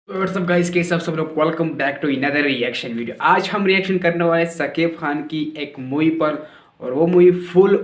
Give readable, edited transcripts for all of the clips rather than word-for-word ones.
WhatsApp guys के सब लोग welcome back to another reaction video. आज हम रिएक्शन करने वाले हैं सकीब खान की एक मूवी पर। और वो मूवी फुल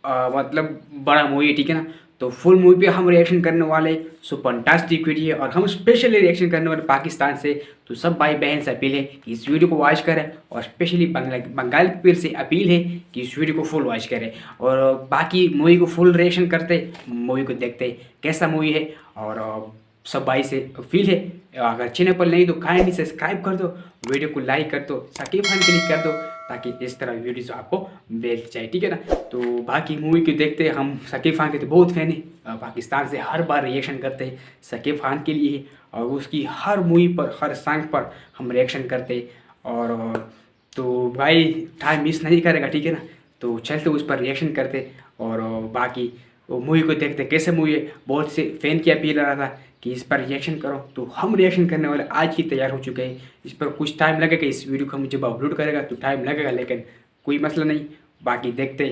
मतलब बड़ा मूवी है, ठीक है ना। तो फुल मूवी पे हम रिएक्शन करने वाले। सो फंटास्टिक वीडियो है और हम स्पेशली रिएक्शन करने वाले पाकिस्तान से। तो सब भाई बहन से अपील है कि इस वीडियो को वॉच करें और स्पेशली बंगाल पीर से अपील है कि इस वीडियो को फुल वॉच करें। और बाकी मूवी को फुल रिएक्शन करते, मूवी को देखते कैसा मूवी है। और सब भाई से फील है, अगर चैनल पर नहीं तो काइंडली सब्सक्राइब कर दो, वीडियो को लाइक कर दो, सकीब खान क्लिक कर दो ताकि इस तरह वीडियोस आपको मिल जाए, ठीक है ना। तो बाकी मूवी को देखते हम सकीब खान के तो बहुत फैन है, पाकिस्तान से हर बार रिएक्शन करते हैं सकीब खान के लिए और उसकी हर मूवी पर हर सॉन्ग पर हम रिएक्शन करते। और तो भाई टाइम मिस नहीं करेगा, ठीक है ना। तो चलते उस पर रिएक्शन करते और बाकी वो मूवी को देखते कैसे मूवी है। बहुत से फैन की अपील आ रहा था कि इस पर रिएक्शन करो, तो हम रिएक्शन करने वाले आज ही तैयार हो चुके हैं। इस पर कुछ टाइम लगेगा, इस वीडियो को हम जब अपलोड करेगा तो टाइम लगेगा, लेकिन कोई मसला नहीं। बाकी देखते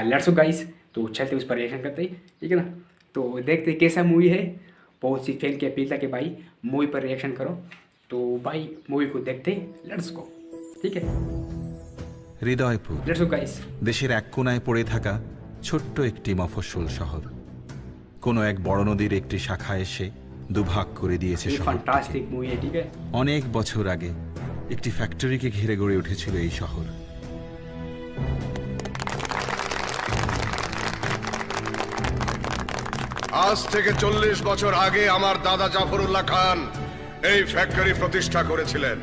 लेट्स गो गाइस, तो चलते उस पर रिएक्शन करते, ठीक है ना। तो देखते कैसा मूवी है। बहुत सी फैन की अपील था कि भाई मूवी पर रिएक्शन करो, तो भाई मूवी को देखते लेट्स गो, ठीक है। Hridaypur let's go guys. দেশের এক কোণায় পড়ে থাকা ছোট্ট একটি মফস্বল শহর। কোনো এক বড় নদীর একটি শাখা এসে দুভাগ করে দিয়েছে ये শহরটিকে। फैंटास्टिक मूवी है, ठीक है। অনেক বছর আগে একটি ফ্যাক্টরিকে ঘিরে গড়ে উঠেছিল এই শহর। আজ থেকে 40 বছর আগে আমার দাদা জাফরুল্লাহ খান এই ফ্যাক্টরি প্রতিষ্ঠা করেছিলেন।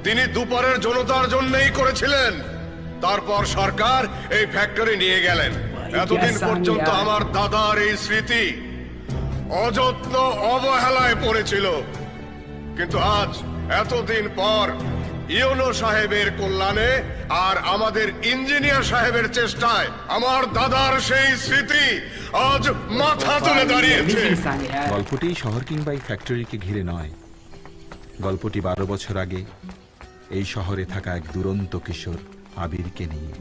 তিনি দুপারের জনতার জন্যই করেছিলেন। তারপর সরকার এই ফ্যাক্টরি নিয়ে গেলেন। এতদিন পর্যন্ত আমার দাদার এই স্মৃতি অযত্ন অবহেলায় পড়েছিল, কিন্তু আজ এতদিন পর ইউনো সাহেবের কল্যাণে আর আমাদের ইঞ্জিনিয়ার সাহেবের চেষ্টায় আমার দাদার সেই স্মৃতি আজ মাথা তুলে দাঁড়িয়েছে। গল্পটি শহর কিংবা এই ফ্যাক্টরিকে ঘিরে নয়। গল্পটি 12 বছর আগে এই শহরে থাকা এক দুরন্ত কিশোর আবিরকে নিয়ে।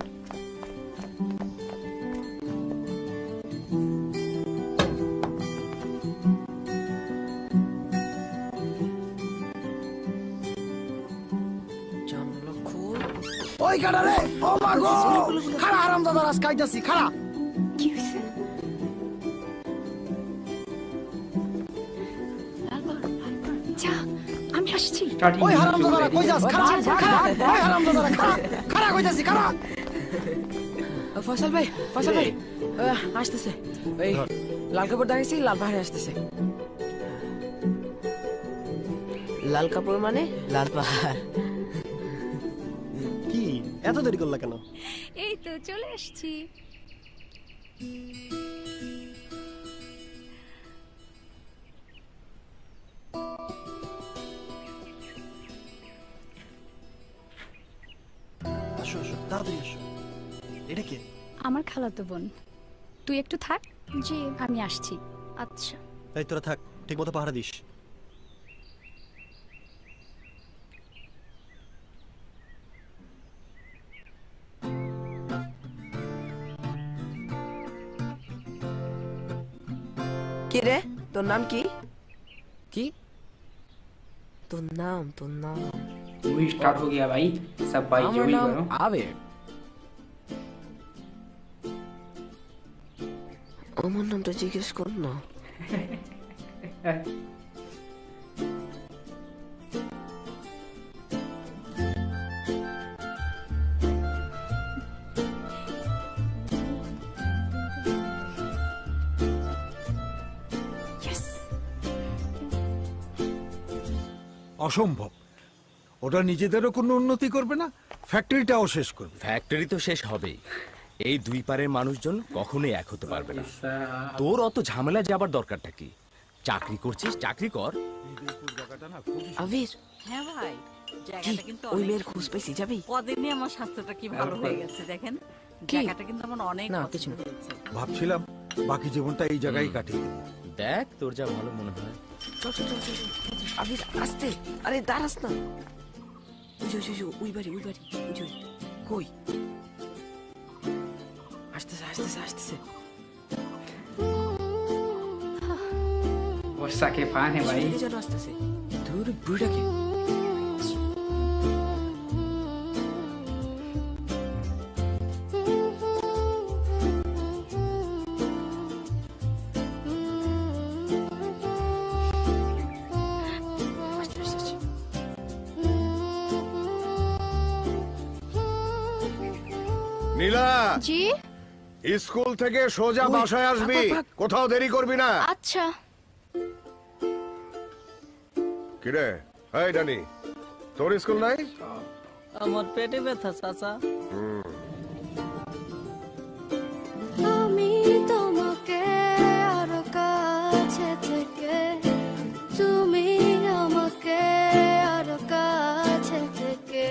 ওই কাটা রে, ও মা গো, খাড়া হারাম দাদা রাজ কাইতাছি, খাড়া। কি হইছে? যা, আমি আসছি। ওই হারাম দাদা কই যাস, খাড়া, খাড়া, ওই হারাম দাদা খাড়া, খাড়া কইতাছি, খাড়া। ফয়সাল ভাই আসতেছে। ওই লাল কাপড় দাঁড়িয়েছি, লাল পাহাড়ে আসতেছে। লাল কাপড় মানে লাল পাহাড়। কি এত দেরি করলা কেন? এই তো চলে আসছি। আসো আসো, তাড়াতাড়ি আসো। এটা কে? আমার খালাতো বোন। তুই একটু থাক, জি আমি আসছি। আচ্ছা। এই তোরা থাক, ঠিক মতো পাহারা দিস। কি রে, তোর নাম কি? কি তোর নাম मूवी स्टार्ट हो गया भाई, सब भाई जो भी करो। আবির। আমার নামটা জিজ্ঞেস কর না। অসম্ভব। ওটা নিজেদেরও কোনো উন্নতি করবে না, ফ্যাক্টরিটাও শেষ করবে। ফ্যাক্টরি তো শেষ হবেই, এই দুই পারের মানুষজন কখনোই এক হতে পারবে না। তোর অত ঝামেলা যাবার দরকারটা কি? চাকরি করছিস, চাকরি কর। আবির, হ্যাঁ ভাই, কি জায়গাটা কিন্তু ওই অনেক মেয়ের খোঁজ পেয়েছি? যাবি? কদিনই আমার স্বাস্থ্যটা কি ভালো হয়ে গেছে দেখেন। কি? জায়গাটা কিন্তু আমার অনেক না, পছন্দ কিছু না। হয়েছে। ভাবছিলাম বাকি জীবনটা এই জায়গায় কাটিয়ে দেবো। দেখ তোর যা ভালো মনে হয়। চল চল চল চল চল। আবির আস্তে, আরে দাঁড়াস না। ওই বাড়ি কই? আসতেছে। वो सके फान है भाई। যেন আসতেছে। ধুর বুড়িটাকে নীলা জি স্কুল থেকে সোজা বাসায় আসবি, কোথাও দেরি করবি না। আচ্ছা কিরে এই ডানি, তোর স্কুল নাই? আমার পেটে ব্যথা চাচা। আমি তোমাকে আরো কাছে থেকে, তুমি আমাকে আরো কাছে থেকে,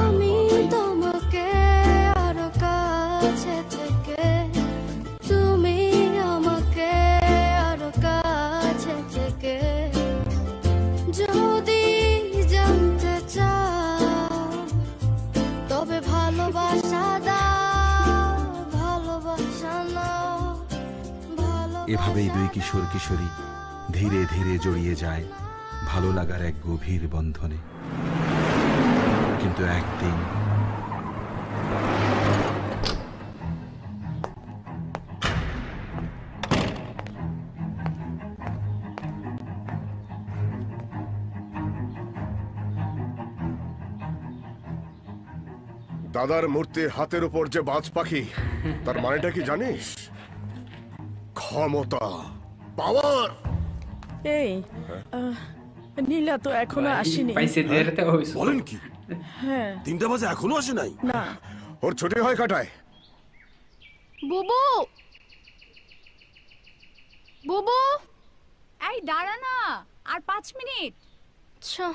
আমি তোমাকে আরো কাছে থেকে, তুমি আমাকে আরো কাছে থেকে, যদি জানতে চাও তবে ভালোবাসা দাও, ভালোবাসা নাও, এভাবেই দুই কিশোর কিশোরী ধীরে ধীরে জড়িয়ে যায় ভালো লাগার এক গভীর বন্ধনে। কিন্তু একদিন দাদার মূর্তির হাতের উপর যে বাজ পাখি, তার মানেটা কি জানিস? ক্ষমতা, পাওয়ার। এই নীলা তো এখনো আসেনি। বলেন কি? হ্যাঁ 3টা বাজে এখনো আসে নাই? না ওর ছুটি হয় কাটায়। বুবু বুবু এই দাঁড়া না, আর 5 মিনিট। আচ্ছা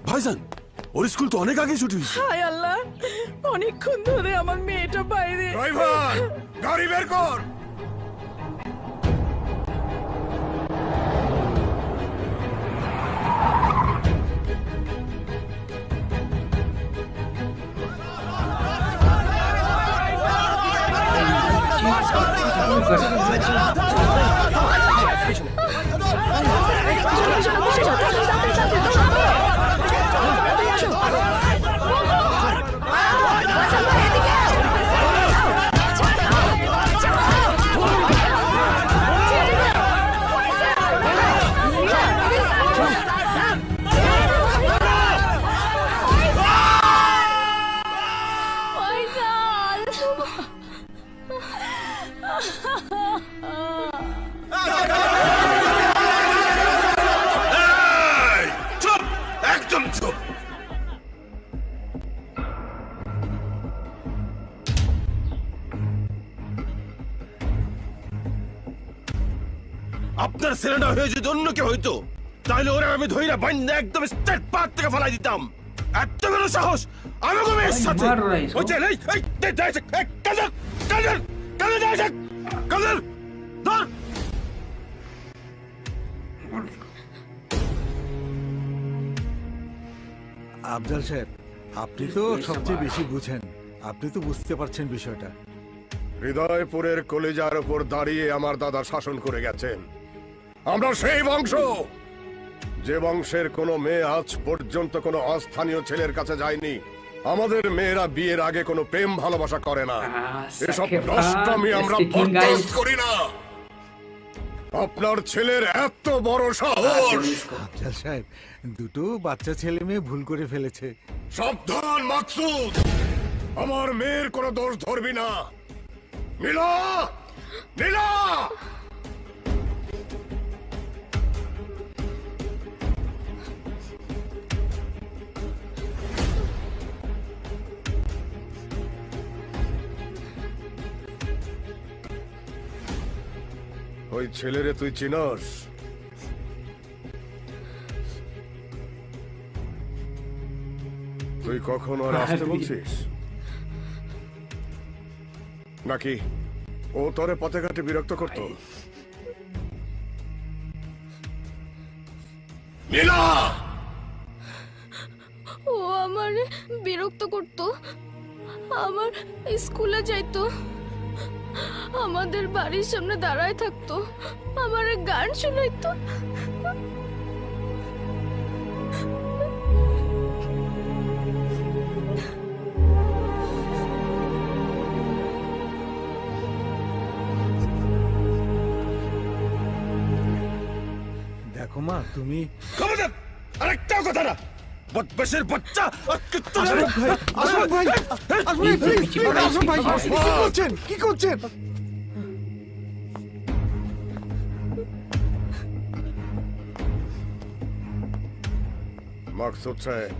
ভাইজান, ওর স্কুল তো অনেক আগে ছুটি হয়েছে। হায় আল্লাহ, অনেকক্ষণ ধরে আমার মেয়েটা বাইরে। ড্রাইভার, গাড়ি বের কর। চুপ, একদম চুপ। আপনার ছেলেটা হয়ে যদি অন্য কেউ হইতো, তাহলে ওরা আমি ধইরা বান্ধা একদম স্ট্রেট পাথ থেকে ফেলাই দিতাম। এত বড় সাহস আমাকে মেয়ের সাথে! ওই যে কাদের ধর! আফজাল সাহেব, আপনি তো সবচেয়ে বেশি বুঝেন, আপনি তো বুঝতে পারছেন বিষয়টা। হৃদয়পুরের কলিজার উপর দাঁড়িয়ে আমার দাদা শাসন করে গেছেন। আমরা সেই বংশ, যে বংশের কোনো মেয়ে আজ পর্যন্ত কোনো অস্থানীয় ছেলের কাছে যায়নি। আমাদের মেয়েরা বিয়ের আগে কোনো প্রেম ভালোবাসা করে না। এসব নষ্টামি আমরা বরদাস্ত করি না। আপনার ছেলের এত বড় সাহস! আফজাল সাহেব, দুটো বাচ্চা ছেলে মেয়ে ভুল করে ফেলেছে। সাবধান মাকসুদ, আমার মেয়ের কোনো দোষ ধরবি না। নীলা, নীলা! ওই ছেলেরে তুই চিনস? তুই কখন ওর আসতে বলছিস নাকি ও তোরে পথে ঘাটে বিরক্ত করতো? নীলা, ও আমার বিরক্ত করতো, আমার স্কুলে যাইতো, আমাদের বাড়ির সামনে দাঁড়ায় থাকতো, আমার গান শোনাইতো। দেখো মা, তুমি খবরদার আরেকটাও কথা না। বদমাশের বাচ্চা আর কিচ্ছু না। আশফাক ভাই, আশফাক ভাই, কি করছেন, কি করছেন? মাকসুদ সাহেব,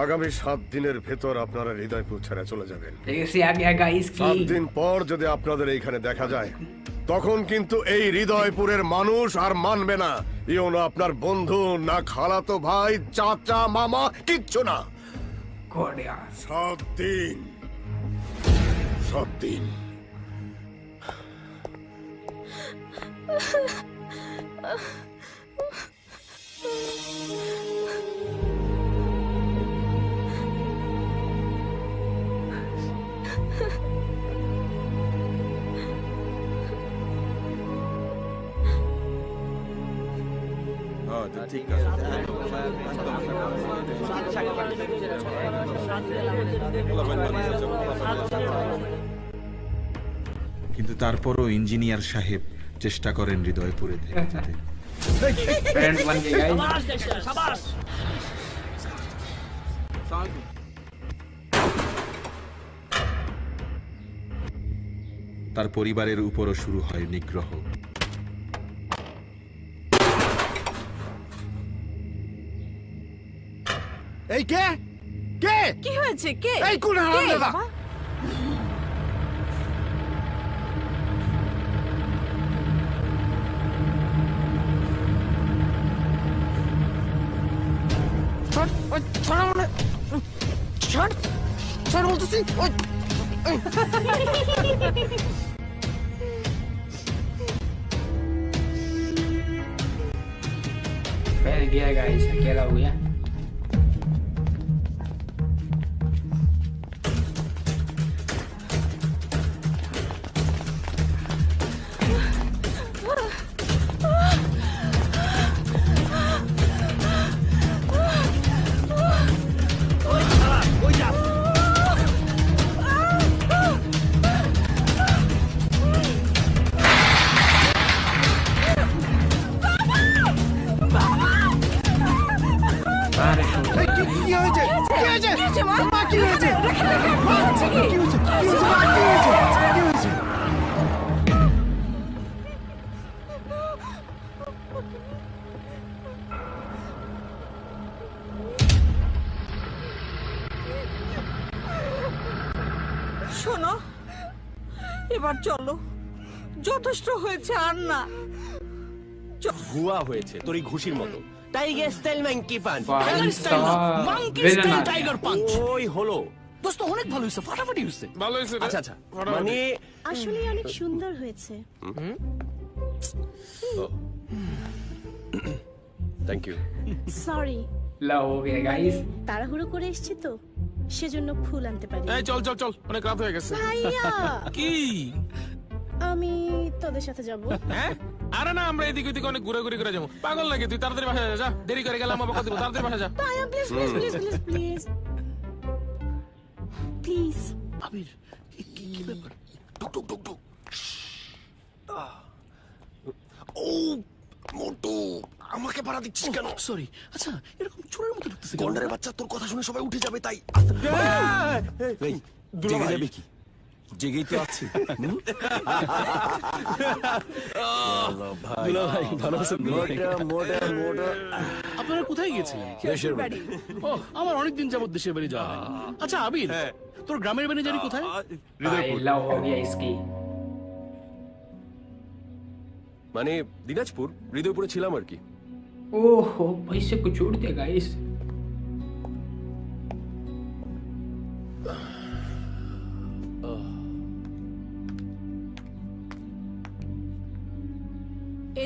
আগামী 7 দিনের ভেতর আপনারা হৃদয়পুর ছেড়ে চলে যাবেন। जैसे आ गया गाइस 7 की দিন পর যদি আপনাদের এইখানে দেখা যায়, তখন কিন্তু এই হৃদয়পুরের মানুষ আর মানবে না। ইও না আপনার বন্ধু, না খালাতো ভাই, চাচা, মামা, কিচ্ছু না। गॉड यार 7 দিন, 7 দিন। কিন্তু তারপরও ইঞ্জিনিয়ার সাহেব চেষ্টা করেন হৃদয়পুরে থেকে যেতে। फ्रेंड बन गए गाइस। তার পরিবারের উপরও শুরু হয় নিগ্রহ। এই কে কে কি হয়েছে? কে? এই কোন হারামজাদা? ছাড়, ওই ছাড় আমারে। ছাড়, ছাড় বলতেছি। ওই फैल गया गाइस, अकेला हो गया। এই কি হয়েছে? কি হয়েছে? মা, কি হয়েছে? মা, কি হয়েছে? কি হয়েছে? মা, কি হয়েছে? কি হয়েছে? শোনো, এবার চলো, যথেষ্ট হয়েছে, আর না। ভুয়া হয়েছে তোর এই ঘুষির মতো। Tiger style monkey punch. भाई साहब विलन आ गया। পাঞ্চ। ওই হলো। দোস্ত অনেক ভালো হয়েছে, ফাটাফাটি হয়েছে। ভালো হয়েছে। আচ্ছা আচ্ছা, মানে আসলে অনেক সুন্দর হয়েছে। Thank you. সরি, ला हो गया गाइस। তাড়াহুড়ো করে এসেছি তো, সেজন্য ফুল আনতে পারি। এই চল চল চল, অনেক রাত হয়ে গেছে। ভাইয়া, কি? আমি তোদের সাথে যাব। হ্যাঁ? আরে না, আমরা এদিক ওদিক অনেক ঘুরে করে যাবো। পাগল নাকি তুই? তাড়াতাড়ি বাসা যা, দেরি করে গেলে আমার বকা দিব। তাড়াতাড়ি বাসা যা। ভাইয়া please please please please please please. Abir, কি ব্যাপার? টুক টুক টুক টুক। ও মোটু, আমাকে ভাড়া দিচ্ছিস কেন? সরি। আচ্ছা, এরকম চোরের মতো ঢুকতেছিস কেন? গন্ডারের বাচ্চা, তোর কথা শুনে সবাই উঠে যাবে তাই। এই জেগে যাবে কি? জেগেই তো আছি। দুলা ভাই, ভালো আছেন? আপনারা কোথায় গিয়েছিলেন? দেশের বাড়ি। ও, আমার অনেকদিন যাবত দেশের বাড়ি যাওয়া হয়। আচ্ছা আবির, তোর গ্রামের বাড়ি জানি কোথায়? भाई ला हो गया इसकी। মানে দিনাজপুর, হৃদয়পুরে ছিলাম আর কি। ओहो, पैसे को छोड़ दिया गाइस।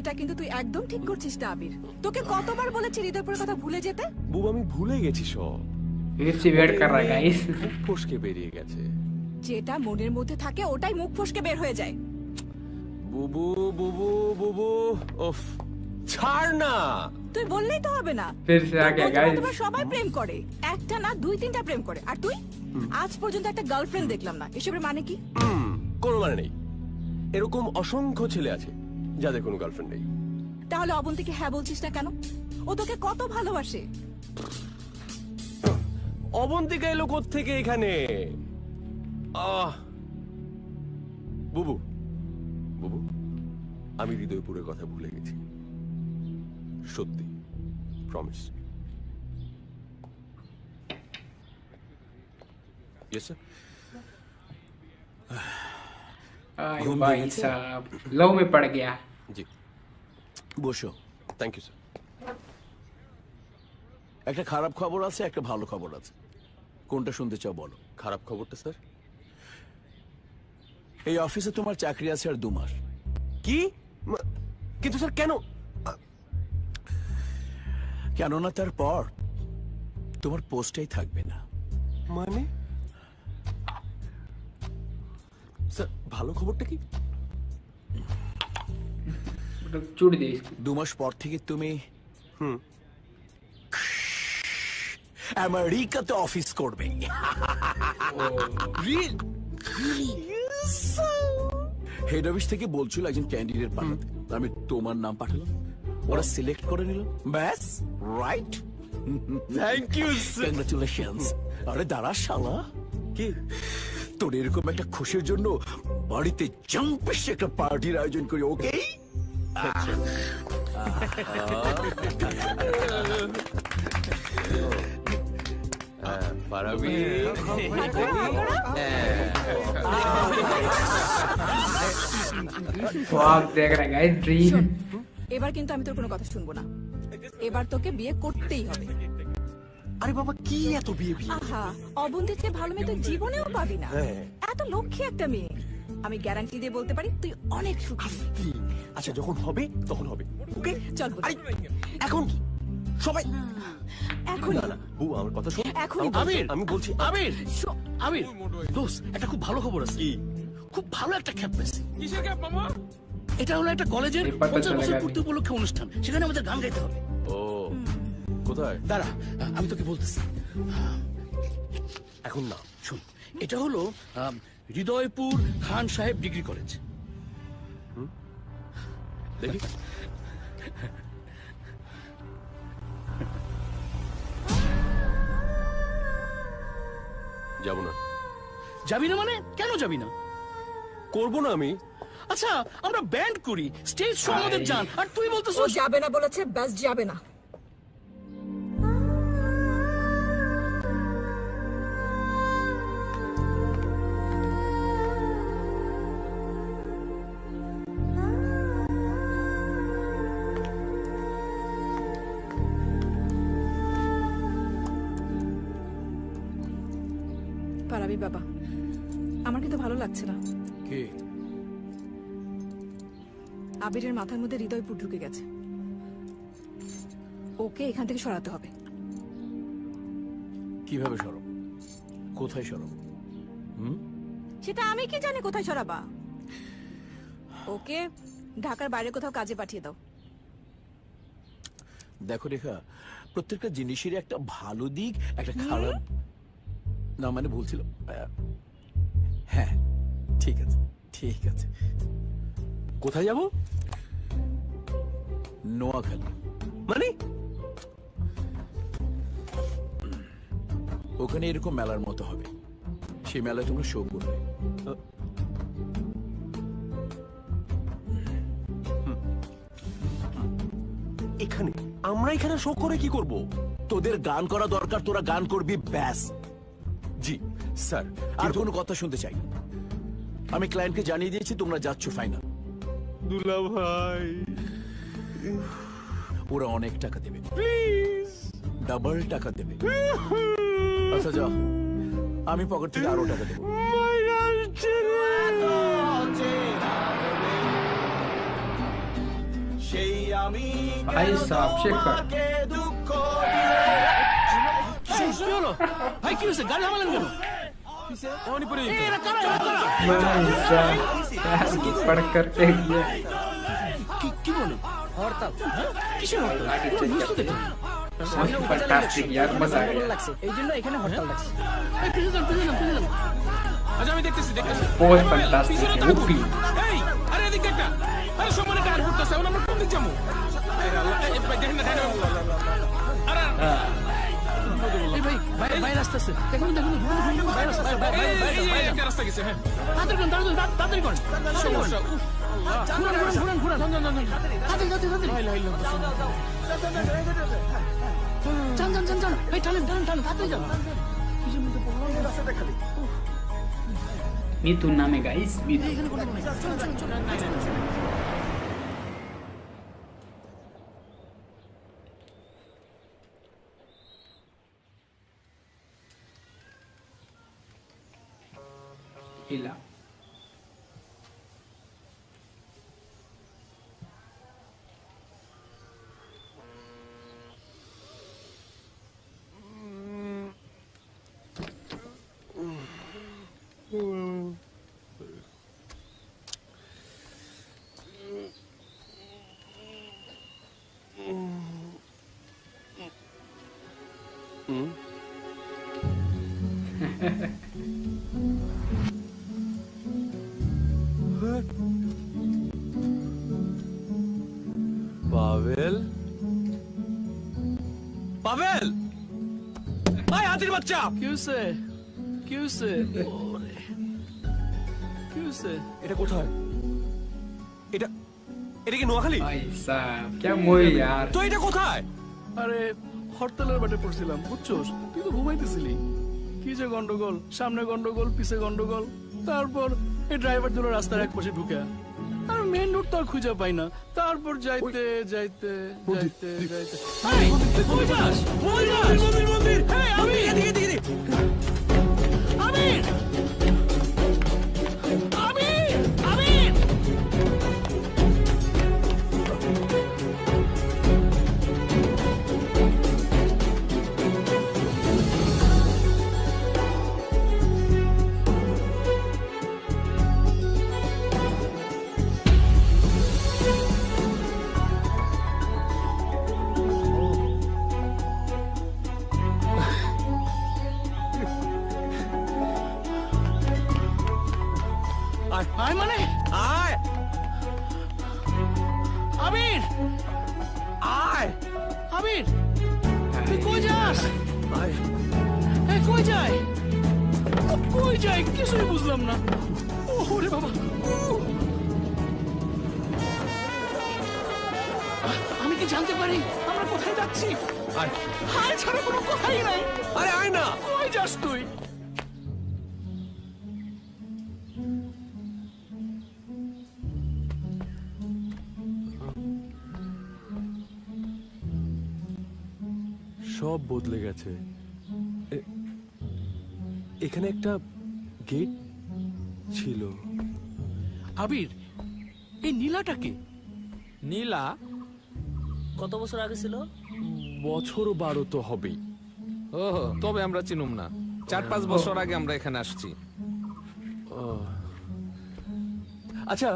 এটা কিন্তু তুই একদম ঠিক করছিস না আবির। তোকে কতবার বলেছি হৃদয়পুরের কথা ভুলে যেতে। বুবু আমি ভুলে গেছি সব। फिर वेट कर रहा है गाइस। ফসকে বেরিয়ে গেছে। যেটা মনের মধ্যে থাকে ওটাই মুখ ফসকে বের হয়ে যায়। বুবু বুবু বুবু উফ ছাড় না। তুই বললেই তো হবে না। फिर से आ गया गाइस। তোমরা সবাই প্রেম করে, একটা না দুই তিনটা প্রেম করে, আর তুই আজ পর্যন্ত একটা গার্লফ্রেন্ড দেখলাম না। এসবের মানে কি? কোনো মানে নেই। এরকম অসংখ্য ছেলে আছে যাদের কোনো গার্লফ্রেন্ড নেই। তাহলে অবন্তীকে হ্যাঁ বলছিস না কেন? ও তোকে কত ভালোবাসে। অবন্তিকা এলো কোত্থেকে এখানে? বুবু বুবু আমি হৃদয়পুরের কথা ভুলে গেছি, সত্যি, প্রমিস। Yes sir. भाई साहब लव में पड़ गया। জি বসো। Thank you sir. একটা খারাপ খবর আছে, একটা ভালো খবর আছে, কোনটা শুনতে চাও বলো? খারাপ খবরটা স্যার? এই অফিসে তোমার চাকরি আছে আর 2 মাস। কি? কিন্তু স্যার কেন? কেননা তারপর তোমার পোস্টটাই থাকবে না। মানে স্যার ভালো খবরটা কি? चूड़ दे इसको। 2 মাস পর থেকে তুমি আমেরিকাতে অফিস করবে। হেড অফিস থেকে বলছিল একজন ক্যান্ডিডেট পাঠাতে, আমি তোমার নাম পাঠালাম, ওরা সিলেক্ট করে নিল, ব্যাস। Right, thank you sir. Congratulations. আরে দাঁড়া শালা, কি তোর এরকম একটা খুশির জন্য বাড়িতে জম্পেশ একটা পার্টির আয়োজন করি, ওকে? পারাবি ख्वाब देख रहा है गाइस, ड्रीम। এবার কিন্তু আমি তোর কোনো কথা শুনবো না। এবার তোকে বিয়ে করতেই হবে। আরে বাবা কি এত বিয়ে বিয়ে? আহা, অবন্তীর চেয়ে ভালো মেয়ে তো জীবনেও পাবি না। এত লক্ষ্মী একটা মেয়ে। আমি গ্যারান্টি দিয়ে বলতে পারি তুই অনেক সুখী। আচ্ছা যখন হবে তখন হবে, ওকে? চল বলি। এখন সবাই এখন না না বউ আমার কথা শোন। এখনই আবির, আমি বলছি আবির, আবির দোস্ত একটা খুব ভালো খবর আছে। কি? খুব ভালো একটা ক্যাম্প পেয়েছি। কিসের ক্যাপ মামা? এটা হলো একটা কলেজের এই পাতা 50 চলে বছর গেল। পূর্তি উপলক্ষে অনুষ্ঠান, সেখানে আমাদের গান গাইতে হবে। ও কোথায়? দাঁড়া আমি তোকে বলতেছি। এখন না শোন, এটা হলো হৃদয়পুর খান সাহেব ডিগ্রি কলেজ। দেখি। যাব না। যাবি না মানে? কেন যাবি না? করবো না আমি। আচ্ছা আমরা ব্যান্ড করি, স্টেজ শো আমাদের জান, আর তুই ও বলতেছিস যাবে না বলেছে, ব্যাস যাবে না। পারাবি বাবা, আমার কিন্তু ভালো লাগছে না। কি? আবিরের মাথার মধ্যে হৃদয়পুর ঢুকে গেছে। ওকে এখান থেকে সরাতে হবে। কিভাবে সরব? কোথায় সরব? সেটা আমি কি জানি কোথায় সরাবা। ওকে ঢাকার বাইরে কোথাও কাজে পাঠিয়ে দাও। দেখো রেখা, প্রত্যেকটা জিনিসেরই একটা ভালো দিক, একটা খারাপ। না মানে বলছিল, হ্যাঁ ঠিক আছে ঠিক আছে। কোথায় যাব? নোয়াখালী। মানে? ওখানে এরকম মেলার মতো হবে, সেই মেলায় তোমরা শো করবে। এখানে? আমরা এখানে শো করে কি করব? তোদের গান করা দরকার, তোরা গান করবি, ব্যাস। জি স্যার। আর কোনো কথা শুনতে চাই না। আমি ক্লায়েন্টকে জানিয়ে দিয়েছি তোমরা যাচ্ছ ফাইনাল। দুলা ভাই ওরা অনেক টাকা দেবে, প্লিজ ডাবল টাকা দেবে। আচ্ছা যা, আমি পকেট থেকে আরো টাকা দেবো। সে भाई साहब चेक कर কি হলো ভাই কি হয়েছে গাড়ি থামালেন কেন এমনই পড়ে এই, এরা কারা, এরা কারা? भाई साहब क्या पढ़ करते गया কি বলে হরতাল কিসের হরতাল? বুঝতে দেখি फैंटास्टिक यार मजा आ गया লাগছে এই জন্য এখানে হরতাল লাগছে এই পিছনে যান, পিছনে যান, পিছনে যান। আচ্ছা আমি দেখতেছি बहुत फैंटास्टिक है ओपी এই আরে এদিক দেখ না আরে সম্মানে কার করতেছে আমরা কোন দিক যাবো আরে আল্লাহ এই ভাই দেখেন না আরে এই ভাই ভাই রাস্তা আছে দেখুন দেখুন ভাই রাস্তা ভাই একটা রাস্তা গেছে হ্যাঁ তাড়াতাড়ি করেন তাড়াতাড়ি করেন সমস্যা উফ ঘুরান তাড়াতাড়ি যান ভাই টানেন তাড়াতাড়ি যান मिथुन नाम है गाइस मिथुन हिला পাভেল পাভেল আয় হাতির বাচ্চা কি হয়েছে এটা কোথায় এটা এটা কি নোয়াখালী भाई साहब क्या मोई यार তো এটা কোথায় আরে হরতালের বাটে পড়ছিলাম বুঝছোস তুই তো ঘুমাইতেছিলি কি যে গন্ডগোল সামনে গন্ডগোল পিছে গন্ডগোল তারপর এই ড্রাইভার দুটো রাস্তার এক পাশে ঢুকে আর মেন রোড তো আর খুঁজে পাই না তারপর যাইতে এই, কই যাস? মন্দির এই, আমির! এদিকে আমির! আমির! আয় মানে আয় আমির আয় আমির তুই কই যাস আয় এই কই যাই কিছুই বুঝলাম না ওরে বাবা আমি কি জানতে পারি আমরা কোথায় যাচ্ছি আয় হায় ছাড়া কোনো কথাই নাই আরে আয় না কই যাস তুই সব বদলে গেছে এখানে একটা গেট ছিল আবির এই নীলাটাকে নীলা কত বছর আগে ছিল বছর 12 তো হবেই ও তবে আমরা চিনুম না 4-5 বছর আগে আমরা এখানে আসছি আচ্ছা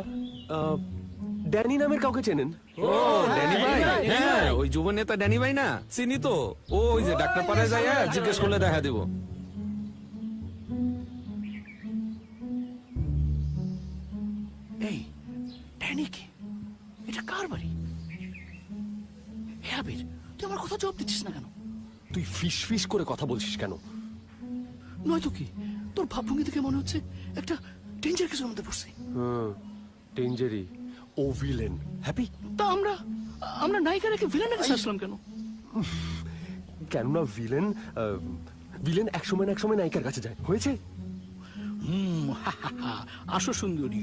ড্যানি নামের কাউকে চেনেন ও ড্যানি ভাই হ্যাঁ ওই যুব নেতা ড্যানি ভাই না চিনি তো ও ওই যে ডাক্তার পাড়ায় যায় জিজ্ঞেস করলে দেখা দিব এই ড্যানিকে এটা কার বাড়ি হে আবির তুই আমার কথা জবাব দিচ্ছিস না কেন তুই ফিস করে কথা বলছিস কেন নয়তো কি তোর ভাবভঙ্গি থেকে মনে হচ্ছে একটা ডেঞ্জার কিছুর মধ্যে পড়ছি ডেঞ্জারি ও ভিলেন হ্যাপি তা আমরা নায়িকা রেখে ভিলেনের কাছে আসলাম কেন কেননা ভিলেন এক সময় নায়িকার কাছে যায় হয়েছে আসো সুন্দরী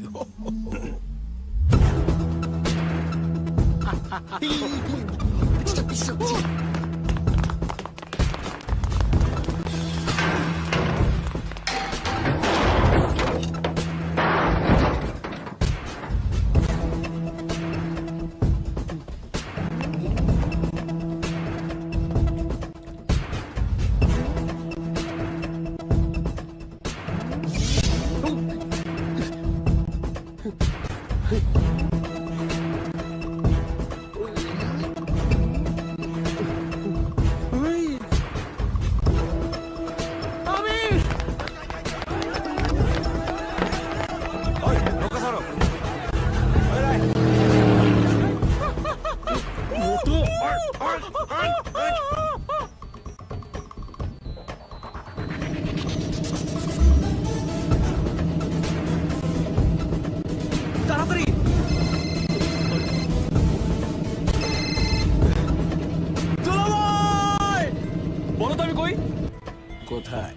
কোথায়?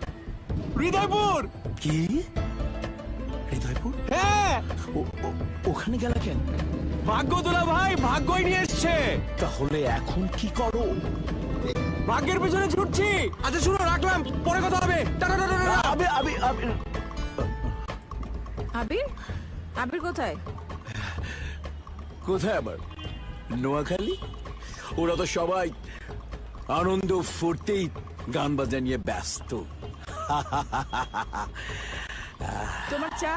হৃদয়পুর। কি হৃদয়পুর? হ্যাঁ, ওখানে গেল কেন? ভাগ্য দুলা ভাই ভাগ্যই নিয়ে এসছে। তাহলে এখন কি করো? ভাগ্যের পেছনে ছুটছি। আচ্ছা শুনো, রাখলাম, পরে কথা হবে। আবির আবির কোথায়? কোথায় আবার? নোয়াখালী? ওরা তো সবাই আনন্দ ফুর্তেই গান বাজা নিয়ে ব্যস্ত। তোমার চা?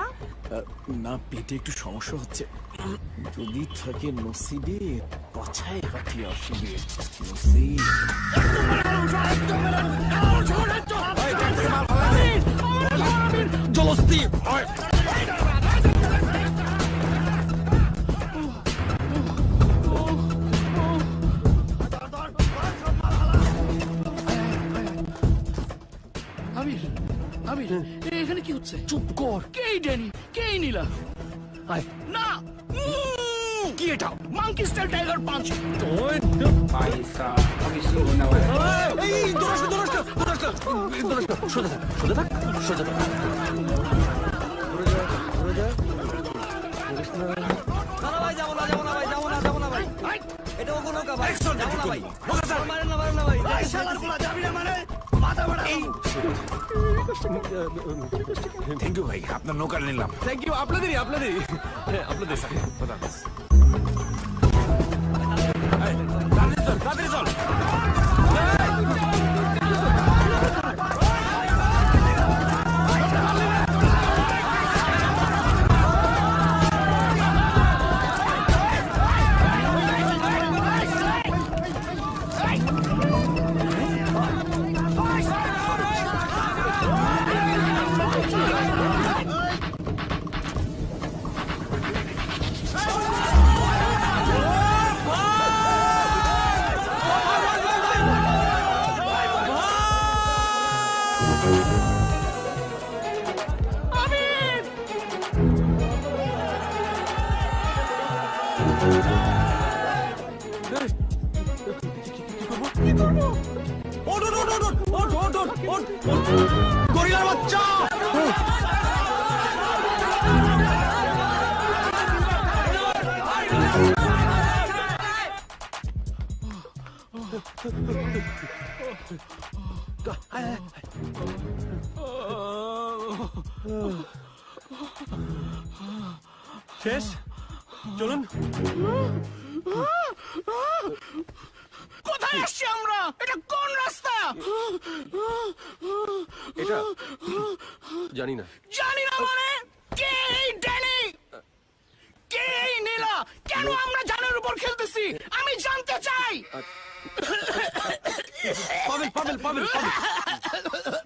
না, পেটে একটু সমস্যা হচ্ছে। যদি থাকে নসিবে, পছায় হাতি আসিবে। নসিব জলস্তি। আবির আবির এখানে কি হচ্ছে? চুপ কর। কেই ড্যানি, কেই নীলা? না, কি এটা? মাঙ্কি স্টাইল টাইগার পাঁচ। भाई साहब अब इसी होने वाला है। এই দোরস্ত সোজা থাক, সোজা থাক, সোজা থাক। ভাই যাবো না ভাই। এটা ওকে নৌকা ভাই, যাবো না ভাই। মারেন না ভাই। থ্যাংক ইউ ভাই, আপনার নৌকা নিলাম। থ্যাংক ইউ, আপনাদেরই আপনাদের স্যার। তাড়াতাড়ি চল। গরিলার বাচ্চা। শেষ, চলুন। কোথায় আসছি আমরা? এটা কোন রাস্তা? এটা জানি না। জানি না মানে? কে এই ড্যানি? কে এই নীলা? কেন আমরা জানের উপর খেলতেছি? আমি জানতে চাই।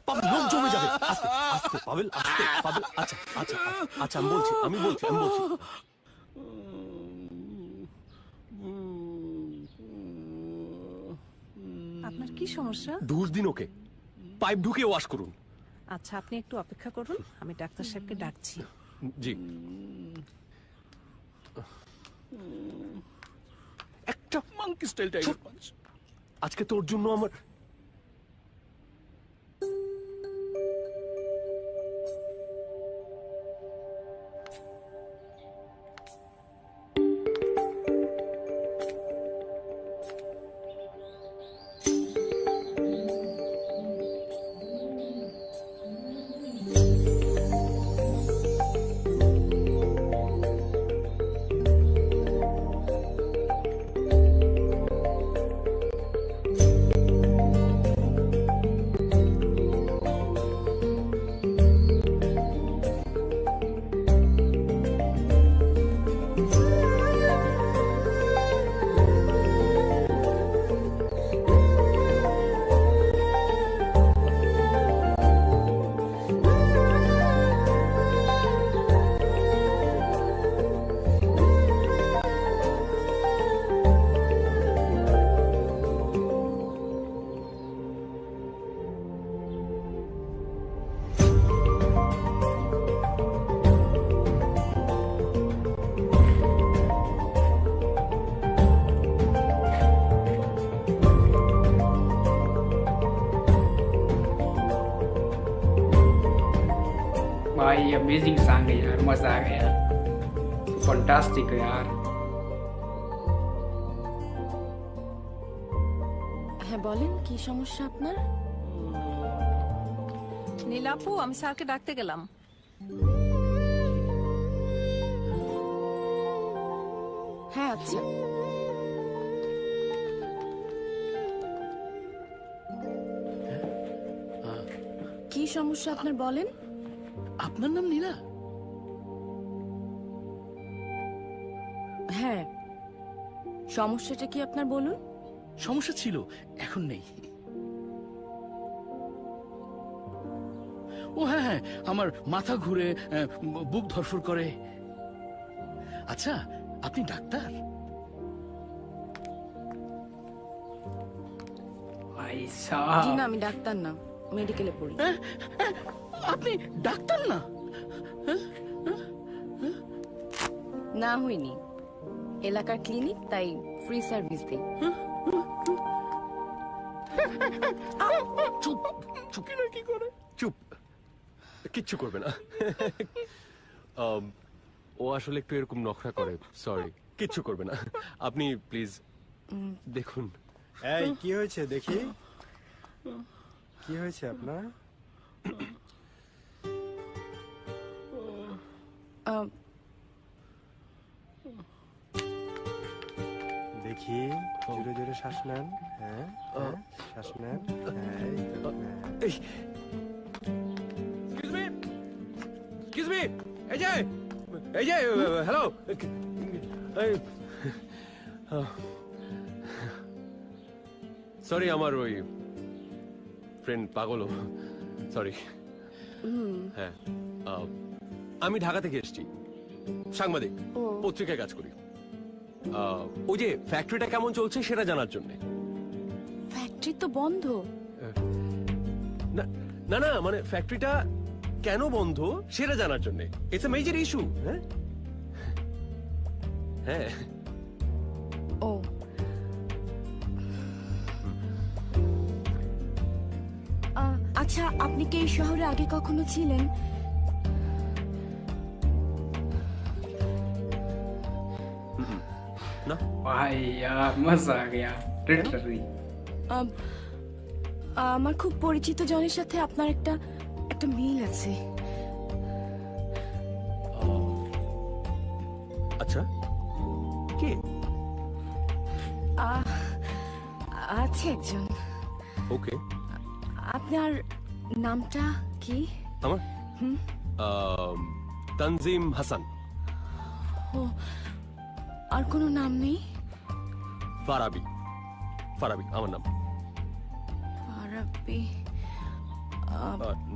পাবেল লোক জমে যাবে। আস্তে পাবেল, আস্তে পাবেল। আচ্ছা আমি বলছি। আপনার কি সমস্যা? দোষ দিন ওকে, পাইপ ঢুকে ওয়াশ করুন। আচ্ছা, আপনি একটু অপেক্ষা করুন, আমি ডাক্তার সাহেবকে ডাকছি। জি। একটা মাঙ্কি স্টাইল টাইগার পাঁচ। আজকে তোর জন্য আমার भाई अमेजिंग सॉन्ग है यार, मजा आ गया, फंटास्टिक है यार। হ্যাঁ বলেন কি সমস্যা আপনার? নীলাপু, আমি স্যারকে ডাকতে গেলাম। হ্যাঁ আচ্ছা। কি সমস্যা আপনার বলেন? আপনার নাম নীলা? হ্যাঁ, সমস্যাটা কি আপনার বলুন। সমস্যা ছিল, এখন নেই। ও হ্যাঁ হ্যাঁ, আমার মাথা ঘুরে, বুক ধরফর করে। আচ্ছা, আপনি ডাক্তার? भाई জি साहब না, আমি ডাক্তার না, মেডিকেলে পড়ি। আপনি ডাক্তার না? না হইনি, এলাকার ক্লিনিক, তাই ফ্রি সার্ভিস দিই। চুপ চুপ কি করে? চুপ, কিচ্ছু করবে না। ও আসলে একটু এরকম নখরা করে, সরি, কিচ্ছু করবে না। আপনি প্লিজ দেখুন। এই কি হয়েছে দেখি, কি হয়েছে আপনার? দেখি, জোরে জোরে শ্বাস নেন। হ্যাঁ হ্যাঁ, শ্বাস নেন। হ্যাঁ, এই তো, হ্যাঁ। এক্সকিউজ মি, এই যে হ্যালো, সরি, আমার ওই ফ্রেন্ড পাগল, সরি। হ্যাঁ, আমি ঢাকা থেকে এসেছি, সাংবাদিক, পত্রিকায় কাজ করি। ওই যে ফ্যাক্টরিটা কেমন চলছে সেটা জানার জন্য। ফ্যাক্টরি তো বন্ধ। না না, মানে ফ্যাক্টরিটা কেন বন্ধ সেটা জানার জন্য। It's a major issue. হ্যাঁ হ্যাঁ। ও আচ্ছা, আপনি কি এই শহরে আগে কখনো ছিলেন? না भाई यार मजा आ गया, लिटरली। আমার খুব পরিচিত জনের সাথে আপনার একটা মিল আছে। আচ্ছা, কে? আছে একজন। ওকে, আপনার নামটা কি? আমার তানজিম হাসান। ও, আর কোনো নাম নেই? ফারাবি, ফারাবি আমার নাম। ফারাবি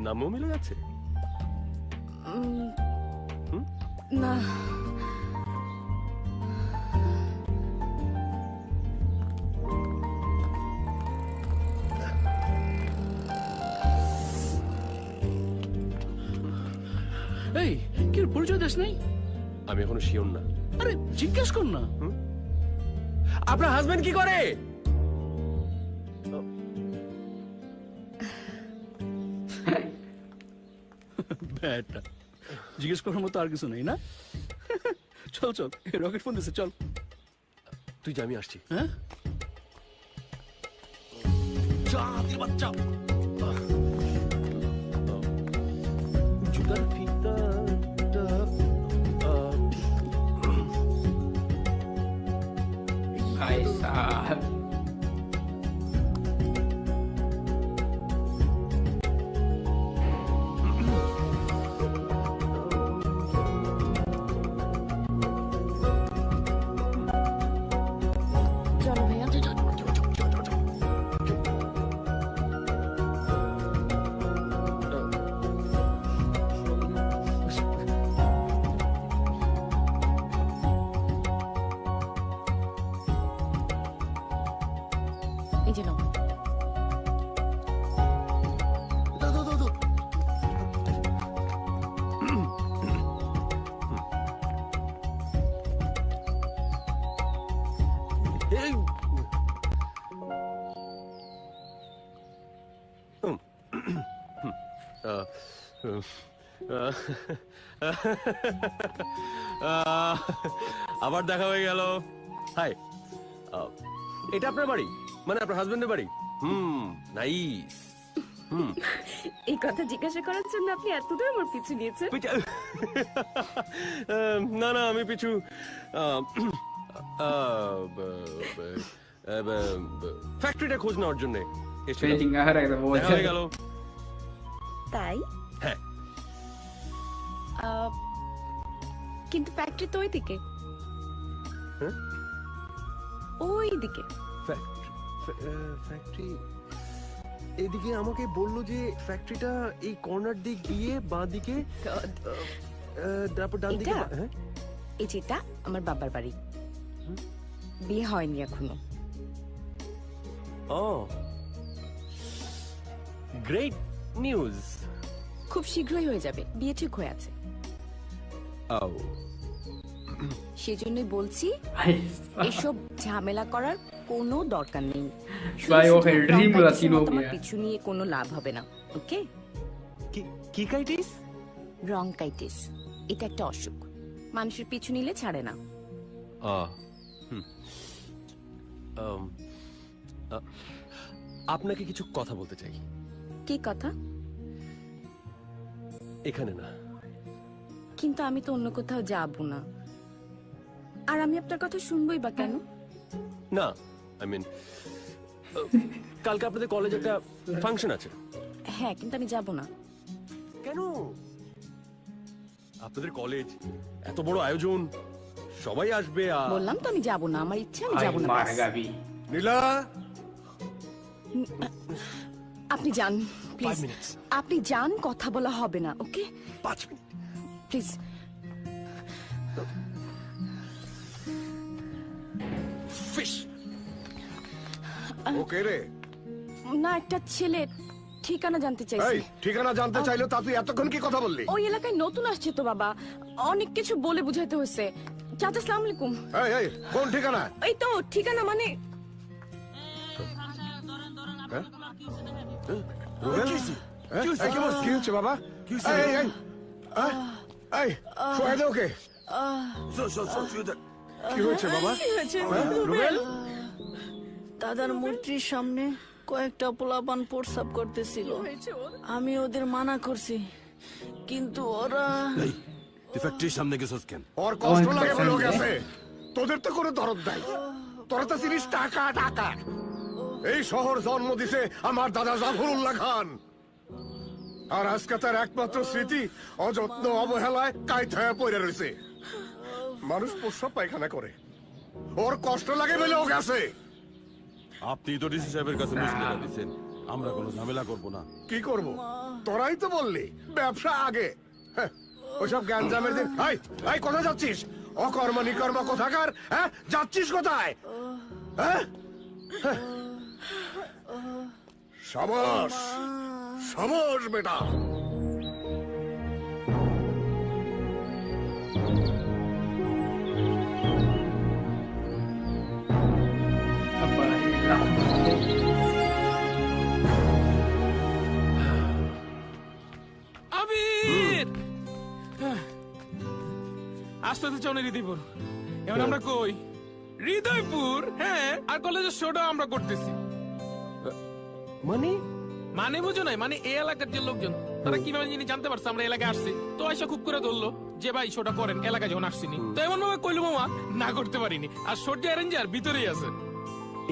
নামও মিলে যাচ্ছে? না। এই কি পরিচয় দেশ নাই? আমি এখনো শিওর না। আরে জিজ্ঞেস কর না। আপনার হাজবেন্ড কি করে? ব্যাটা, জিজ্ঞেস করার মতো আর কিছু নেই না? চল চল, রকেট ফোন দিছে, চল। তুই যা, আমি আসছি। হ্যাঁ, বাচ্চা জুতার ফিতা। भाई साहब চলো ভাইয়া। এই যে নাও। আবার দেখা হয়ে গেল। হাই, এটা আপনার বাড়ি? মানে আপনার হাজবেন্ডের বাড়ি? নাইস। এই কথা জিজ্ঞাসা করার জন্য আপনি এত দূর আমার পিছু নিয়েছেন? না না, আমি পিছু ফ্যাক্টরিটা খোঁজ নেওয়ার জন্য দেখা হয়ে গেল। তাই? হ্যাঁ। কিন্তু ফ্যাক্টরি তো ওইদিকে। ওইদিকে ফ্যাক্টরি এদিকে। আমাকে বললো যে ফ্যাক্টরিটা এই কর্নার দিক দিয়ে বাঁ দিকে, তারপর ডান দিকে। এই যেটা আমার বাবার বাড়ি, বিয়ে হয়নি এখনো। ও, গ্রেট নিউজ। খুব শীঘ্রই হয়ে যাবে, বিয়ে ঠিক হয়ে আছে। সেজন্যই বলছি এসব ঝামেলা করার কোনো দরকার নেই। পিছু নিয়ে কোনো লাভ হবে না। ওকে? কি কাইটিস? ব্রঙ্কাইটিস, এটা একটা অসুখ, মানুষের পিছু নিলে ছাড়ে না। আপনাকে কিছু কথা বলতে চাই। কি কথা? এখানে না। কিন্তু আমি তো অন্য কোথাও যাব না, আর আমি আপনার কথা শুনবই বা কেন? না, আই মিন কালকে আপনাদের কলেজে একটা ফাংশন আছে। হ্যাঁ, কিন্তু আমি যাব না। কেন? আপনাদের কলেজ, এত বড় আয়োজন, সবাই আসবে। বললাম তো আমি যাব না, আমার ইচ্ছা, আমি যাব না। নীলা, আপনি যান প্লিজ, আপনি যান, কথা বলা হবে না। ওকে? 5 মিনিট প্লিজ। ফিশ। ওকে রে। না, একটা ছেলে ঠিকানা জানতে চাইছে। এই ঠিকানা জানতে চাইলো, তা তুই এতক্ষণ কি কথা বললি? ওই এলাকায় নতুন আসছে তো বাবা, অনেক কিছু বলে বুঝাইতে হয়েছে। চাচা, আসসালামু আলাইকুম। এই এই, কোন ঠিকানা? এই তো ঠিকানা, মানে কি হচ্ছে বাবা? ওকে, কি হয়েছে বাবা? দাদার মূর্তির সামনে কয়েকটা পোলাপান প্রস্রাব করতেছিল, আমি ওদের মানা করছি, কিন্তু ওরা। ফ্যাক্টরির সামনে গেছস কেন? ওর কষ্ট লাগে বলে গেছে। তোদের তো কোনো দরদ নাই, তোরা তো চিনিস টাকা টাকা। এই শহর জন্ম দিছে আমার দাদা জাফরুল্লাহ খান, আর আজকে তার একমাত্র স্মৃতি অযত্ন অবহেলায় কাইত হয়ে পড়ে রয়েছে। মানুষ প্রস্রাব পায়খানা করে, ওর কষ্ট লাগে বলে ও গেছে। আপনি তো ডিসি সাহেবের কাছে মুশকিল দিচ্ছেন, আমরা কোনো ঝামেলা করব না। কি করব? তোরাই তো বললি ব্যবসা আগে। ওসব গ্যাঞ্জামের দিন। কোথায় যাচ্ছিস? অকর্ম নিকর্ম কোথাকার। হ্যাঁ, যাচ্ছিস কোথায়? হ্যাঁ, সাবাস সাবাস বেটা। আবির আসতে তো চলে হৃদয়পুর। এবার আমরা কই? হৃদয়পুর। হ্যাঁ, আর কলেজের শোটা আমরা করতেছি। মানে মানে বুঝো নাই, মানে এই এলাকার যে লোকজন তারা কিভাবে যিনি জানতে পারছে আমরা এলাকায় আসছি, তো আইসা খুব করে ধরলো যে ভাই শোটা করেন, এলাকায় যখন আসছিনি। তো এমন ভাবে কইলো মামা, না করতে পারিনি। আর শোট যে অ্যারেঞ্জার ভিতরেই আছে,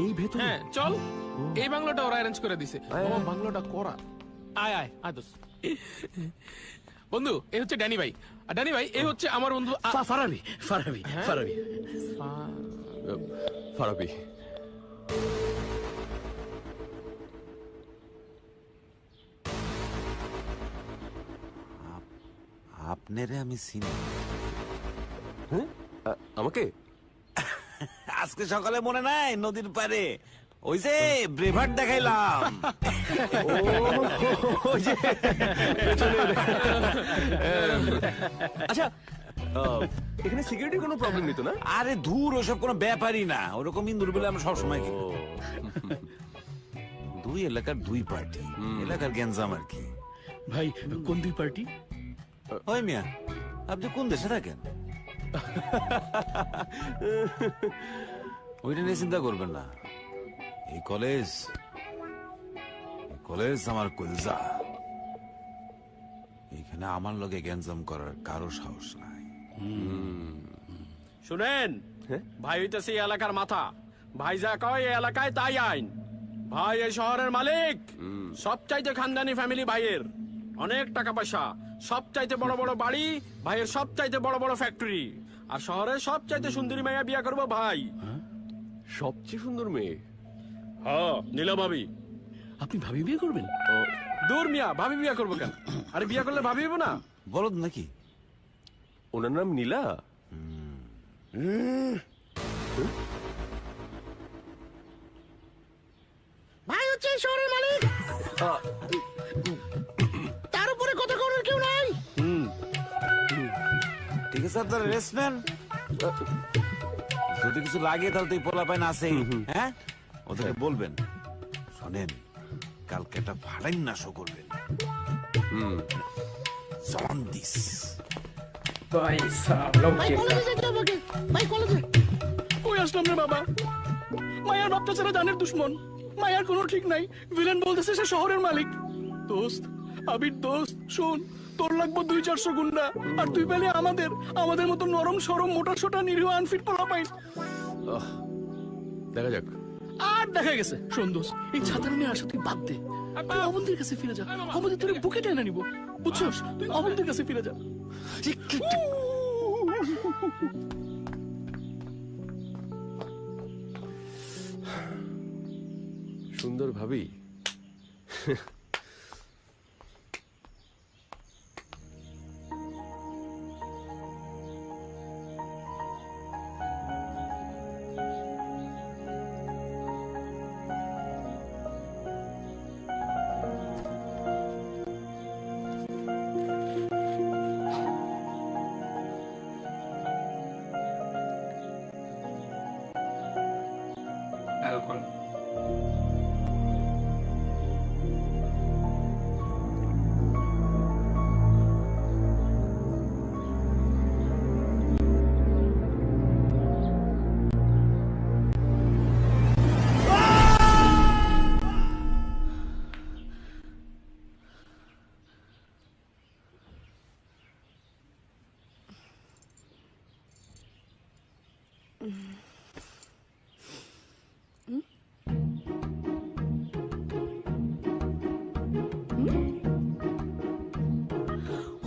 এই ভেতরে। হ্যাঁ চল, এই বাংলোটা ওরা অ্যারেঞ্জ করে দিছে। মামা বাংলোটা করা। আয় আয় আয় দোস্ত। বন্ধু, এই হচ্ছে ড্যানি ভাই, আর ড্যানি ভাই এই হচ্ছে আমার বন্ধু ফারাবি। ফারাবি ফারাবি ফারাবি। আপনারে আমি চিনি। আমাকে আজকে সকালে মনে নাই নদীর পারে ওই যে ব্রেভার দেখাইলাম। আচ্ছা, এখানে সিকিউরিটি কোনো প্রবলেম নিত না? আরে দূর, ওসব কোনো ব্যাপারই না। ওরকম ইন্দুর বলে আমরা সবসময় কি দুই এলাকার দুই পার্টি, এলাকার গ্যাঞ্জাম আর কি। ভাই, কোন দুই পার্টি? ওই মিয়া, আপনি কোন দেশে থাকেন? ওইটা নিয়ে চিন্তা করবেন না। এই কলেজ আমার কলজা। এখানে আমার লগে গ্যাঞ্জাম করার কারো সাহস নাই। শুনেন, ভাই হইতেছে এই এলাকার মাথা। ভাই যা কয় এই এলাকায় তাই আইন। ভাই এই শহরের মালিক, সবচাইতে খানদানি ফ্যামিলি ভাইয়ের, অনেক টাকা পয়সা, সবচাইতে বড় বড় বাড়ি, ভাইয়ের সবচাইতে বড় বড় ফ্যাক্টরি, আর শহরের সবচাইতে সুন্দরী মেয়ে বিয়ে করবো ভাই। সবচেয়ে সুন্দর মেয়ে? হ্যাঁ, নীলা ভাবি। আপনি ভাবি বিয়ে করবেন? দূর মিয়া, ভাবি বিয়ে করবো কেন? আরে বিয়ে করলে ভাবি হইব না? বলদ নাকি? ওনার নাম নীলা? ভাই হচ্ছে এই শহরের মালিক, তার উপরে কথা করার কেউ নাই। ঠিক আছে, আপনারা রেস্ট নেন। যদি কিছু লাগে তাহলে তো এই পোলা পাইন আছে, হ্যাঁ, ওদেরকে বলবেন। শোনেন, কালকে একটা ফাটাইন নাশো করবেন। জন্ডিস। ভাই সাব লোক ভাই কলেজে যেতে হবে। ভাই কলেজে কই আসলাম রে বাবা? মায়ার বাপটা ছাড়া জানের দুশ্মন। মায়ার কোনো ঠিক নাই। ভিলেন বলতেছে সে শহরের মালিক। দোস্ত, আবির দোস্ত, শোন, তোর লাগবো 200-400 গুন্ডা, আর তুই পেলে আমাদের মতো নরম সরম মোটা সোটা নিরীহ আনফিট পোলা পাইস। দেখা যাক। আর দেখা গেছে। শোন দোস্ত, এই ছাতার নিয়ে আসা তুই বাদ দে। তুই অবন্তীর কাছে ফিরে যা। অবন্তী তোর বুকে টেনে নিব, বুঝছস? তুই অবন্তীর কাছে ফিরে যা। সুন্দর ভাবি। Alcohol.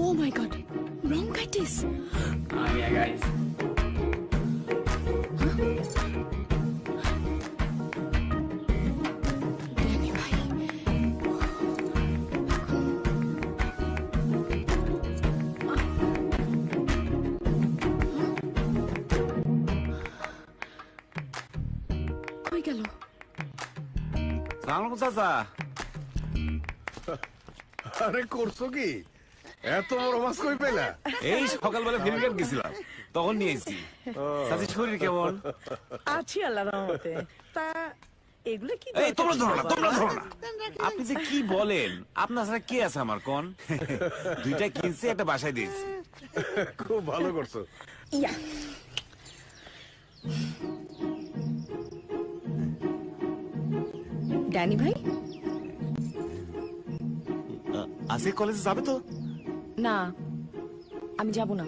Oh my god, bronchitis. Yeah, guys. কই গেল? সালাম চাচা। আরে করছো কি? এত বড় মাছ কই পেলা? এই সকালবেলা ফিল্মগেট গেছিলাম, তখন নিয়ে এসেছি। চাচি শরীর কেমন? আছি আল্লাহর রহমতে। তা এগুলো কি? এই তোমরা ধরো না, তোমরা ধরো না। আপনি যে কি বলেন? আপনার ছাড়া কে আছে আমার কোন? দুইটা কিনছি, একটা বাসায় দিয়েছি। খুব ভালো করছো। ইয়া। ড্যানি ভাই আজকে কলেজে যাবে তো? না, আমি যাব না।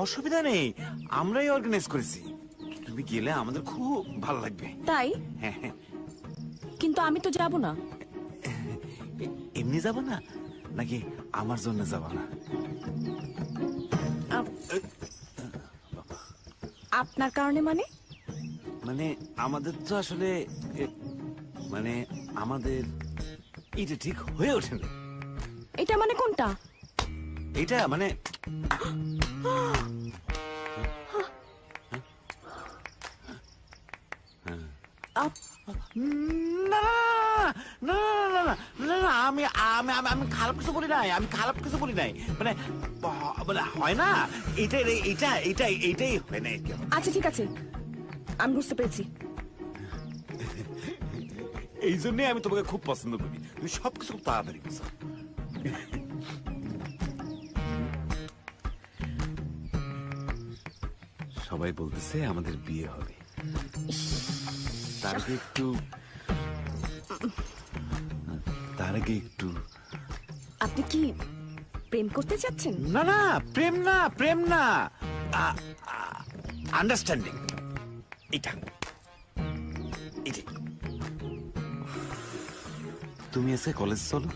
অসুবিধা নেই, আমরাই অর্গানাইজ করেছি। তুমি গেলে আমাদের খুব ভালো লাগবে। তাই? হ্যাঁ হ্যাঁ। কিন্তু আমি তো যাব না। এমনি যাব না নাকি আমার জন্য যাব না? আপনার কারণে মানে? মানে আমাদের তো আসলে মানে আমাদের এটা ঠিক হয়ে ওঠে না। এটা মানে কোনটা? এটা মানে না না না না না না, আমি আমি আমি খারাপ কিছু বলি নাই, আমি খারাপ কিছু বলি নাই। মানে মানে হয় না, এইটাই হয় না। আচ্ছা ঠিক আছে, আমি বুঝতে পেরেছি। এই জন্যই আমি তোমাকে খুব পছন্দ করি, তুমি সবকিছু খুব তাড়াতাড়ি বুঝো। সবাই বলতেছে আমাদের বিয়ে হবে। তার আগে একটু আপনি কি প্রেম করতে চাচ্ছেন? না না, প্রেম না, আন্ডারস্ট্যান্ডিং। এটা তুমি এসে কলেজ চলো।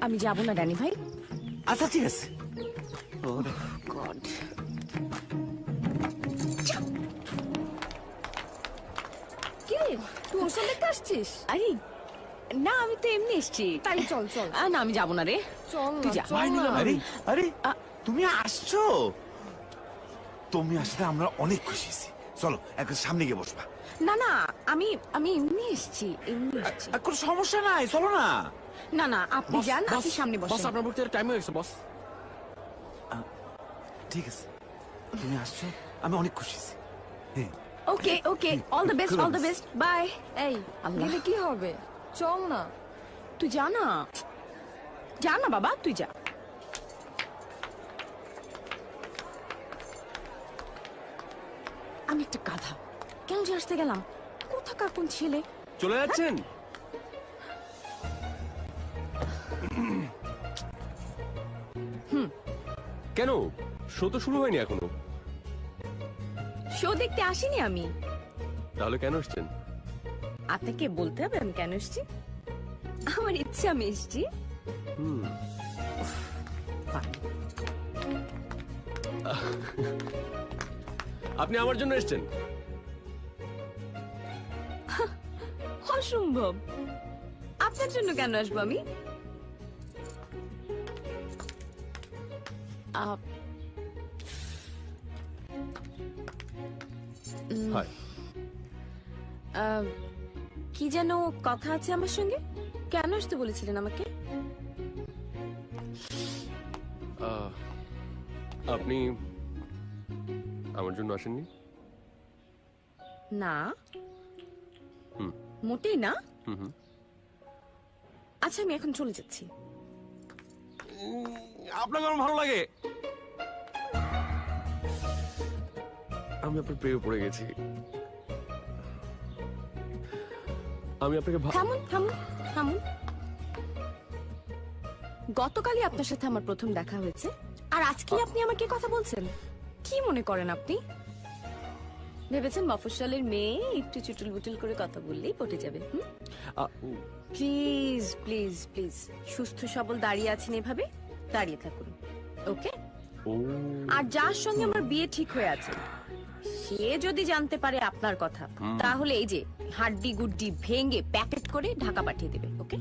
আমি যাব না ড্যানি ভাই। আচ্ছা ঠিক আছে। গড, কি রে, তুই ওর সঙ্গে দেখতে আসছিস? আরে না, আমি তো এমনি এসছি। তাই চল চল। না, আমি যাব না রে, চল তুই যা। আরে আরে তুমি আসছো, তুমি আসলে আমরা অনেক খুশি হয়েছি। চলো একটু সামনে গিয়ে বসবা। না না, আমি এমনি এসছি, এমনি এসছি। কোনো সমস্যা নাই, চলো না। না না, আপনি যান, আপনি সামনে বসেন। বস, আপনার বক্তৃতার টাইম হয়ে গেছে বস। ঠিক আছে, তুমি আসছো, আমি অনেক খুশি হয়েছি। Okay okay, all the best, all the best, bye. এই গেলে কি হবে? চল না, তুই যা না, যা না বাবা, তুই যা। আমি একটা গাধা, কেন যে আসতে গেলাম? কোথাকার কোন ছেলে? চলে যাচ্ছেন? কেন, শো তো শুরু হয়নি এখনো। শো দেখতে আসিনি আমি। তাহলে কেন এসছেন? আপনাকে বলতে হবে আমি কেন এসেছি? আমার ইচ্ছে আমি এসেছি। আপনি আমার জন্য এসছেন? অসম্ভব, আপনার জন্য কেন আসবো আমি? কি যেন কথা আছে আমার সঙ্গে? কেন আসতে বলেছিলেন আমাকে? আপনি আমার জন্য আসেননি? না, মোটেই না। আচ্ছা, আমি এখন চলে যাচ্ছি। আপনাকে আমার ভালো লাগে। আমি আপনার প্রেমে পড়ে গেছি। আমি আপনাকে থামুন থামুন থামুন। গতকালই আপনার সাথে আমার প্রথম দেখা হয়েছে, আর আজকে আপনি আমাকে কথা বলছেন? কি মনে করেন আপনি? ভেবেছেন মফস্বলের মেয়ে একটু চুটুল বুটুল করে কথা বললেই পটে যাবে? প্লিজ প্লিজ প্লিজ, সুস্থ সবল দাঁড়িয়ে আছেন এভাবে, দাঁড়িয়ে থাকুন, ওকে? আর যার সঙ্গে আমার বিয়ে ঠিক হয়ে আছে, সে যদি জানতে পারে আপনার কথা, তাহলে এই যে হাড্ডি গুড্ডি ভেঙে প্যাকেট করে ঢাকা পাঠিয়ে দেবে, ওকে?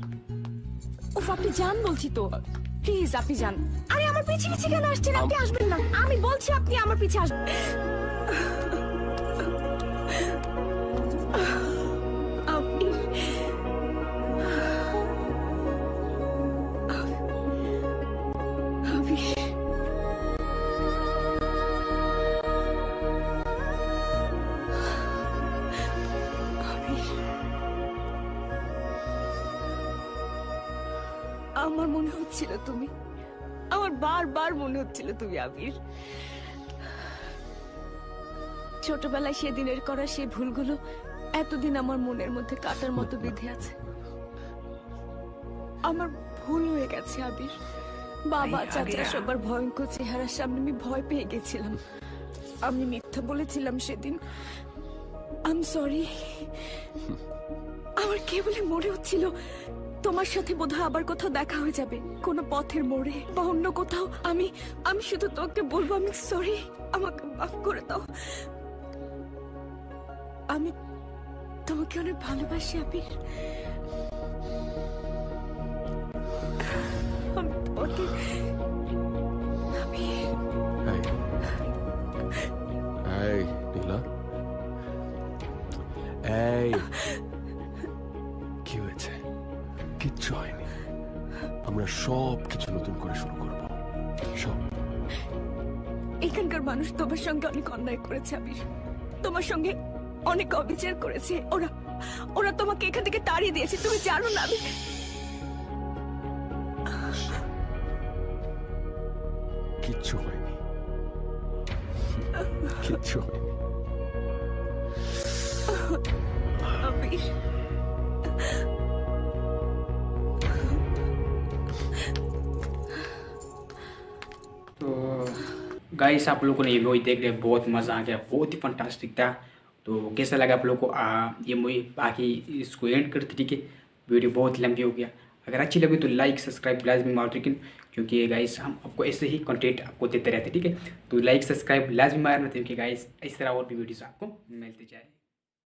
উফ, আপনি যান বলছি তো, প্লিজ আপনি যান। আরে আমার পিছে পিছে কেন আসছেন? আপনি আসবেন না, আমি বলছি আপনি আমার পিছে আসবেন। আমার মনে হচ্ছিল তুমি, আমার বারবার মনে হচ্ছিল তুমি আবির। ছোটবেলায় সেদিনের করা সেই ভুলগুলো এতদিন আমার মনের মধ্যে কাটার মতো বিঁধে আছে। আমার ভুল হয়ে গেছে আবির। বাবা চাচা সবার ভয়ঙ্কর চেহারার সামনে আমি ভয় পেয়ে গেছিলাম। আমি মিথ্যা বলেছিলাম সেদিন। I am sorry. আমার কেবল মনে হচ্ছিল তোমার সাথে বোধহয় আবার কোথাও দেখা হয়ে যাবে, কোনো পথের মোড়ে বা অন্য কোথাও। আমি শুধু তোকে বলবো আমি সরি, আমাকে মাফ করে দাও। আমি তোমাকে অনেক ভালোবাসি আবির। আমি তোমাকে নীলা, কি হয়েছে? কিচ্ছু হয়নি, আমরা সব কিছু নতুন করে শুরু করব। সব। এখানকার মানুষ তোমার সঙ্গে অনেক অন্যায় করেছে আবির, তোমার সঙ্গে অনেক অবিচার করেছে। ওরা তোমাকে এখান থেকে তাড়িয়ে দিয়েছে, তুমি জানো না? কিচ্ছু হয়নি, কিচ্ছু হয়নি। আবির, तो गाइस आप लोगों ने ये मूवी देख रहे बहुत मज़ा आ गया, बहुत ही फंटास्टिक था। तो कैसा लगा आप लोगों को ये मूवी? बाकी इसको एंड करते, ठीक है, वीडियो बहुत लंबी हो गया। अगर अच्छी लगी तो लाइक सब्सक्राइब लाजमी मारो, ठीक है, क्योंकि गाइस हम आपको ऐसे ही कंटेंट आपको देते रहते, ठीक है। तो लाइक सब्सक्राइब लाजमी मारना, क्योंकि गाइस इस तरह और भी वीडियोस आपको मिलते जाए।